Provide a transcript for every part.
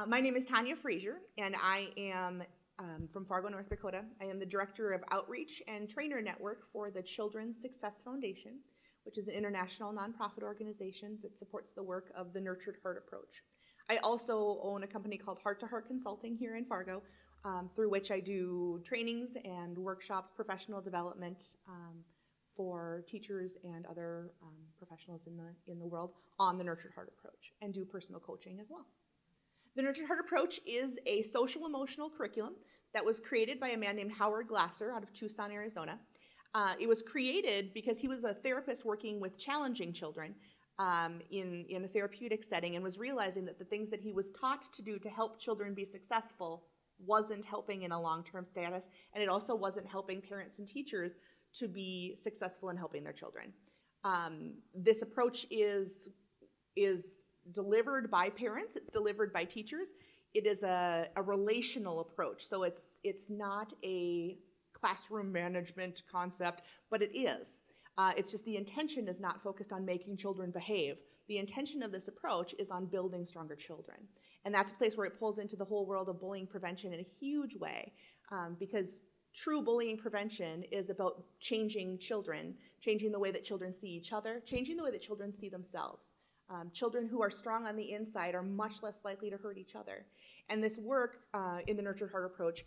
My name is Tanya Fraizer, and I am from Fargo, North Dakota. I am the Director of Outreach and Trainer Network for the Children's Success Foundation, which is an international nonprofit organization that supports the work of the Nurtured Heart approach. I also own a company called Heart to Heart Consulting here in Fargo, through which I do trainings and workshops, professional development for teachers and other professionals in the world on the Nurtured Heart approach, and do personal coaching as well. The Nurtured Heart approach is a social emotional curriculum that was created by a man named Howard Glasser out of Tucson, Arizona. It was created because he was a therapist working with challenging children in a therapeutic setting, and was realizing that the things that he was taught to do to help children be successful wasn't helping in a long-term status, and it also wasn't helping parents and teachers to be successful in helping their children. This approach is delivered by parents, it's delivered by teachers. It is a relational approach, so it's not a classroom management concept, but it is. It's just the intention is not focused on making children behave. The intention of this approach is on building stronger children. And that's a place where it pulls into the whole world of bullying prevention in a huge way, because true bullying prevention is about changing children, changing the way that children see each other, changing the way that children see themselves. Children who are strong on the inside are much less likely to hurt each other. And this work in the Nurtured Heart approach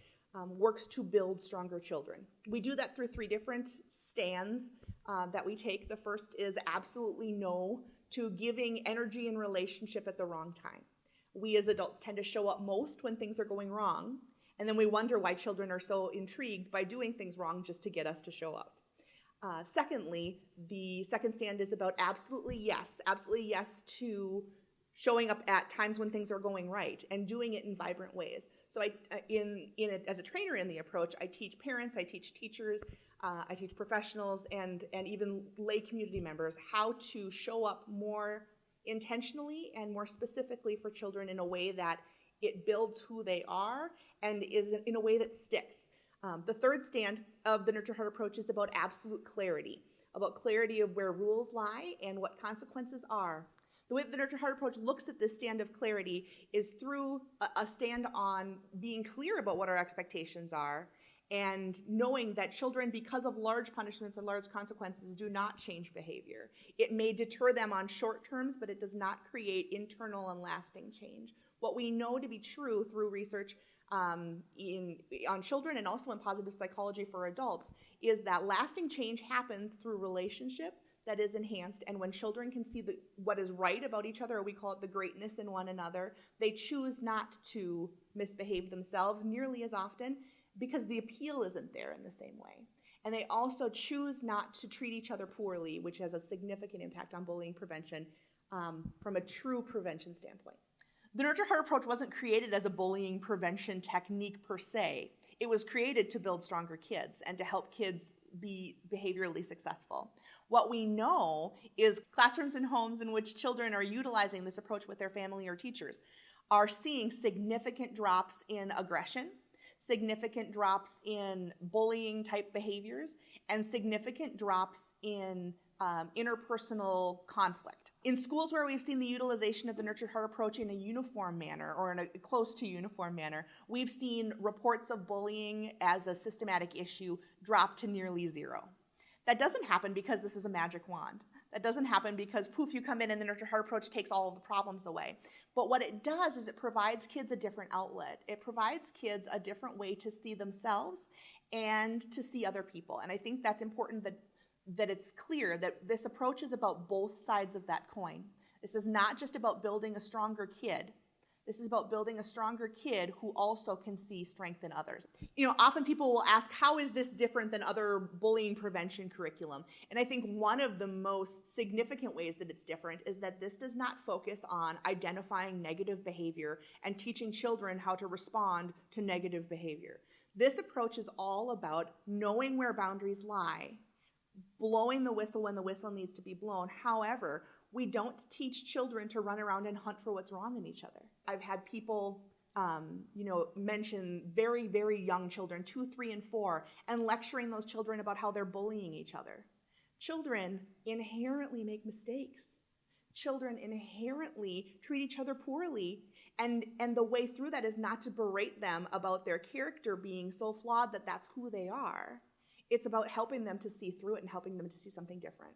works to build stronger children. We do that through 3 different stands that we take. The first is absolutely no to giving energy and relationship at the wrong time. We as adults tend to show up most when things are going wrong, and then we wonder why children are so intrigued by doing things wrong just to get us to show up. Secondly, the second stand is about absolutely yes to showing up at times when things are going right and doing it in vibrant ways. So as a trainer in the approach, I teach parents, I teach teachers, I teach professionals, and even lay community members how to show up more intentionally and more specifically for children in a way that it builds who they are and is in a way that sticks. The third stand of the Nurtured Heart approach is about absolute clarity of where rules lie and what consequences are. The way that the Nurtured Heart approach looks at this stand of clarity is through a stand on being clear about what our expectations are, and knowing that children, because of large punishments and large consequences, do not change behavior. It may deter them on short terms, but it does not create internal and lasting change. What we know to be true through research on children and also in positive psychology for adults is that lasting change happens through relationship that is enhanced, and when children can see what is right about each other, or we call it the greatness in one another, they choose not to misbehave themselves nearly as often because the appeal isn't there in the same way. And they also choose not to treat each other poorly, which has a significant impact on bullying prevention from a true prevention standpoint. The Nurtured Heart approach wasn't created as a bullying prevention technique per se. It was created to build stronger kids and to help kids be behaviorally successful. What we know is classrooms and homes in which children are utilizing this approach with their family or teachers are seeing significant drops in aggression, significant drops in bullying type behaviors, and significant drops in interpersonal conflict. In schools where we've seen the utilization of the Nurtured Heart approach in a uniform manner or in a close to uniform manner, we've seen reports of bullying as a systematic issue drop to nearly 0. That doesn't happen because this is a magic wand. That doesn't happen because poof, you come in and the Nurtured Heart approach takes all of the problems away. But what it does is it provides kids a different outlet. It provides kids a different way to see themselves and to see other people. And I think that's important that it's clear that this approach is about both sides of that coin. This is not just about building a stronger kid. This is about building a stronger kid who also can see strength in others. Often people will ask, how is this different than other bullying prevention curriculum? And I think one of the most significant ways that it's different is that this does not focus on identifying negative behavior and teaching children how to respond to negative behavior. This approach is all about knowing where boundaries lie, blowing the whistle when the whistle needs to be blown. However, we don't teach children to run around and hunt for what's wrong in each other. I've had people mention very, very young children, 2, 3, and 4, and lecturing those children about how they're bullying each other. Children inherently make mistakes. Children inherently treat each other poorly, And the way through that is not to berate them about their character being so flawed that that's who they are. It's about helping them to see through it and helping them to see something different.